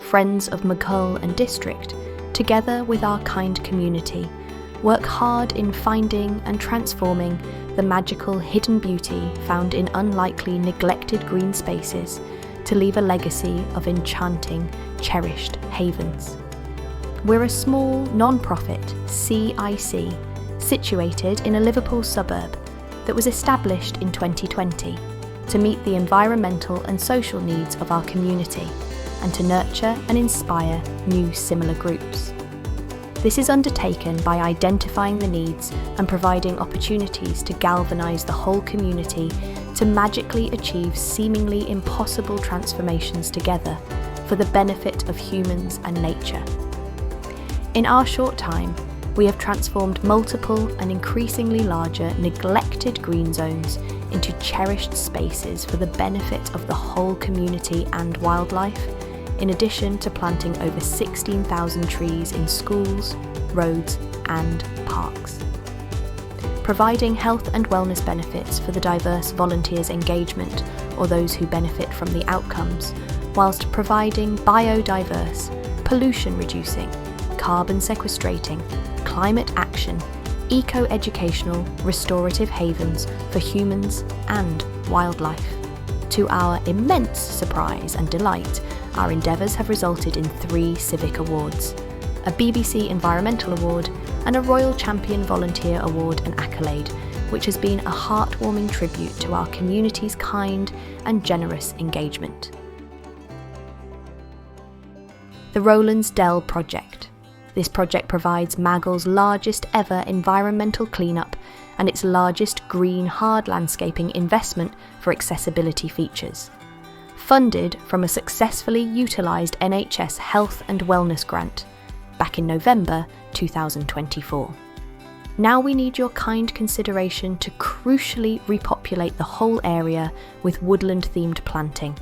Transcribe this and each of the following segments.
Friends of Maghull and District, together with our kind community, work hard in finding and transforming the magical hidden beauty found in unlikely neglected green spaces to leave a legacy of enchanting, cherished havens. We're a small, non-profit CIC situated in a Liverpool suburb that was established in 2020 to meet the environmental and social needs of our community and to nurture and inspire new similar groups. This is undertaken by identifying the needs and providing opportunities to galvanise the whole community to magically achieve seemingly impossible transformations together for the benefit of humans and nature. In our short time, we have transformed multiple and increasingly larger neglected green zones into cherished spaces for the benefit of the whole community and wildlife, in addition to planting over 16,000 trees in schools, roads and parks. Providing health and wellness benefits for the diverse volunteers' engagement or those who benefit from the outcomes, whilst providing biodiverse, pollution-reducing, carbon sequestrating, climate action, eco-educational, restorative havens for humans and wildlife. To our immense surprise and delight, our endeavours have resulted in 3 civic awards, a BBC Environmental Award and a Royal Champion Volunteer Award and accolade, which has been a heartwarming tribute to our community's kind and generous engagement. The Rowlands Dell Project. This project provides Maghull's largest ever environmental cleanup and its largest green hard landscaping investment for accessibility features. Funded from a successfully utilised NHS Health and Wellness grant back in November 2024. Now we need your kind consideration to crucially repopulate the whole area with woodland-themed planting,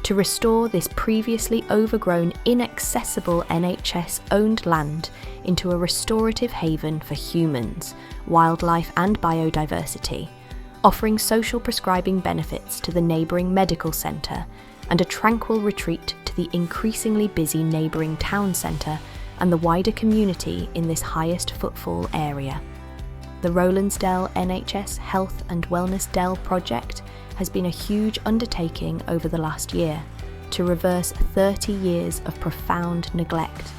to restore this previously overgrown, inaccessible NHS-owned land into a restorative haven for humans, wildlife and biodiversity, offering social prescribing benefits to the neighbouring medical centre and a tranquil retreat to the increasingly busy neighbouring town centre and the wider community in this highest footfall area. The Rowlands Dell NHS Health and Wellness Dell Project has been a huge undertaking over the last year to reverse 30 years of profound neglect,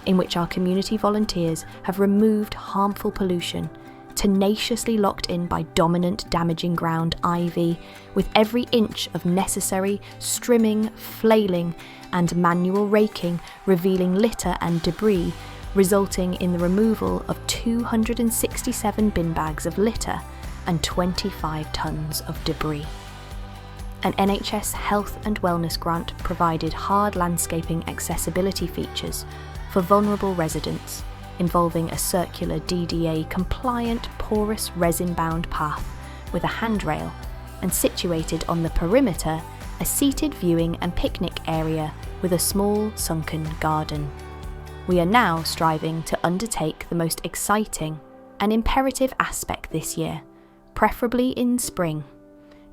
in which our community volunteers have removed harmful pollution, tenaciously locked in by dominant damaging ground ivy, with every inch of necessary strimming, flailing and manual raking revealing litter and debris, resulting in the removal of 267 bin bags of litter and 25 tonnes of debris. An NHS Health and Wellness grant provided hard landscaping accessibility features for vulnerable residents, involving a circular DDA-compliant porous resin-bound path with a handrail, and situated on the perimeter a seated viewing and picnic area with a small sunken garden. We are now striving to undertake the most exciting and imperative aspect this year, preferably in spring,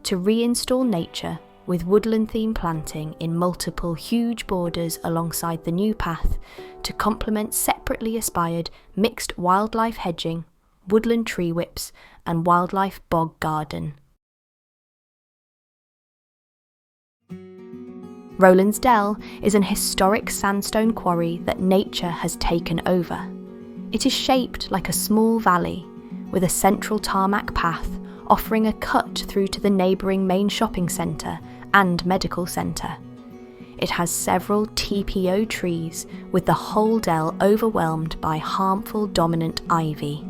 to reinstall nature with woodland-themed planting in multiple huge borders alongside the new path to complement separately aspired mixed wildlife hedging, woodland tree whips and wildlife bog garden. Rowlands Dell is an historic sandstone quarry that nature has taken over. It is shaped like a small valley, with a central tarmac path offering a cut through to the neighbouring main shopping centre and medical centre. It has several TPO trees, with the whole dell overwhelmed by harmful dominant ivy,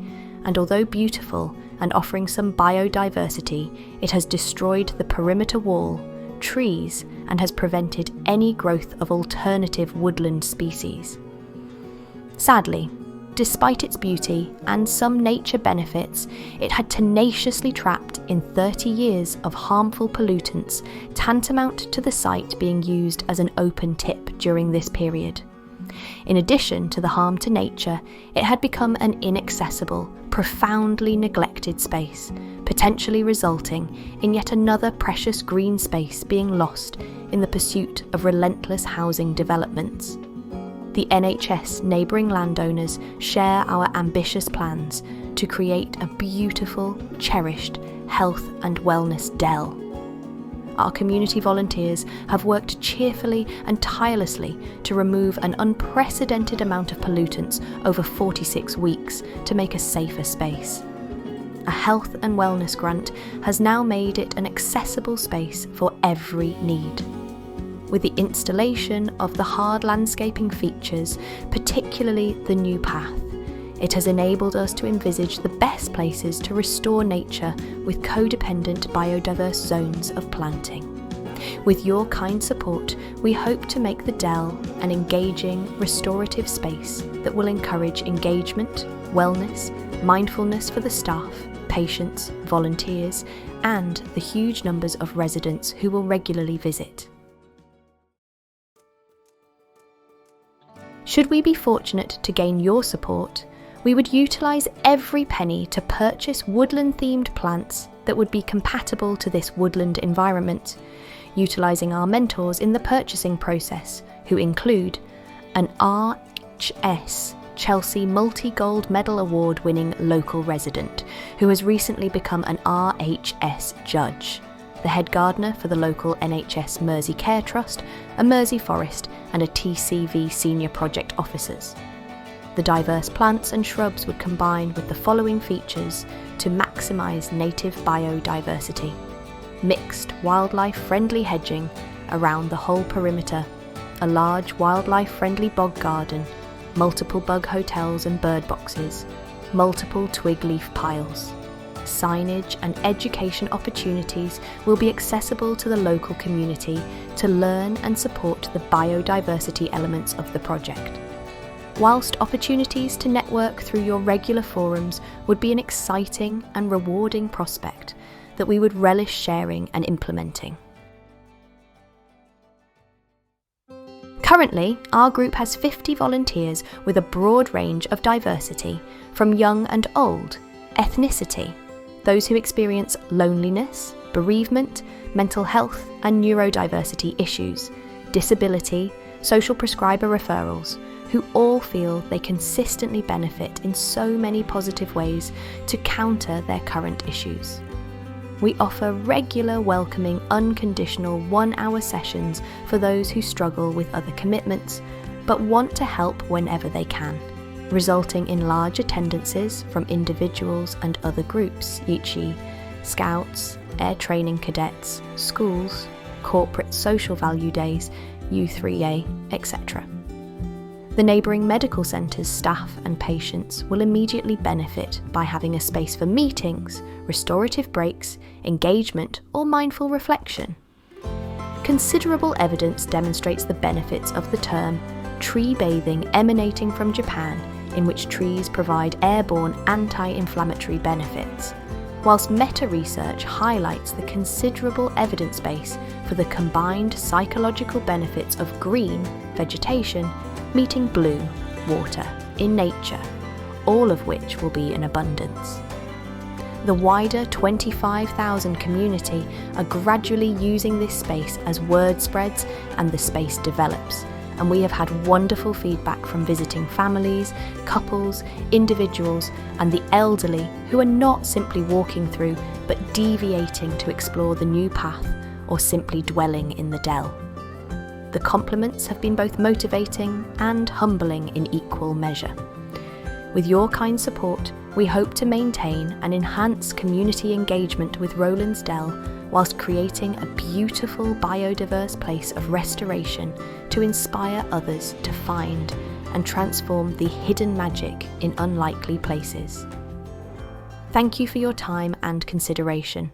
and although beautiful and offering some biodiversity, it has destroyed the perimeter wall, trees, and has prevented any growth of alternative woodland species. Sadly, despite its beauty and some nature benefits, it had tenaciously trapped in 30 years of harmful pollutants, tantamount to the site being used as an open tip during this period, In addition to the harm to nature, it had become an inaccessible, profoundly neglected space, potentially resulting in yet another precious green space being lost in the pursuit of relentless housing developments. The NHS neighbouring landowners share our ambitious plans to create a beautiful, cherished health and wellness dell. Our community volunteers have worked cheerfully and tirelessly to remove an unprecedented amount of pollutants over 46 weeks to make a safer space. A health and wellness grant has now made it an accessible space for every need. With the installation of the hard landscaping features, particularly the new path, it has enabled us to envisage the best places to restore nature with codependent biodiverse zones of planting. With your kind support, we hope to make the Dell an engaging, restorative space that will encourage engagement, wellness, mindfulness for the staff, patients, volunteers, and the huge numbers of residents who will regularly visit. Should we be fortunate to gain your support, we would utilise every penny to purchase woodland-themed plants that would be compatible to this woodland environment, utilising our mentors in the purchasing process, who include an RHS Chelsea Multi-Gold Medal Award-winning local resident, who has recently become an RHS judge, the head gardener for the local NHS Mersey Care Trust, a Mersey Forest and a TCV senior project officers. The diverse plants and shrubs would combine with the following features to maximise native biodiversity: mixed wildlife-friendly hedging around the whole perimeter, a large wildlife-friendly bog garden, multiple bug hotels and bird boxes, multiple twig leaf piles. Signage and education opportunities will be accessible to the local community to learn and support the biodiversity elements of the project, whilst opportunities to network through your regular forums would be an exciting and rewarding prospect that we would relish sharing and implementing. Currently, our group has 50 volunteers with a broad range of diversity, from young and old, ethnicity, those who experience loneliness, bereavement, mental health and neurodiversity issues, disability, social prescriber referrals, who all feel they consistently benefit in so many positive ways to counter their current issues. We offer regular, welcoming, unconditional 1-hour sessions for those who struggle with other commitments, but want to help whenever they can, resulting in large attendances from individuals and other groups, e.g. Scouts, Air Training Cadets, schools, corporate social value days, U3A, etc. The neighbouring medical centres staff and patients will immediately benefit by having a space for meetings, restorative breaks, engagement or mindful reflection. Considerable evidence demonstrates the benefits of the term tree bathing emanating from Japan, in which trees provide airborne anti-inflammatory benefits, whilst meta-research highlights the considerable evidence base for the combined psychological benefits of green, vegetation, meeting blue, water, in nature, all of which will be in abundance. The wider 25,000 community are gradually using this space as word spreads and the space develops, and we have had wonderful feedback from visiting families, couples, individuals and the elderly who are not simply walking through but deviating to explore the new path or simply dwelling in the dell. The compliments have been both motivating and humbling in equal measure. With your kind support, we hope to maintain and enhance community engagement with Rowlands Dell whilst creating a beautiful biodiverse place of restoration to inspire others to find and transform the hidden magic in unlikely places. Thank you for your time and consideration.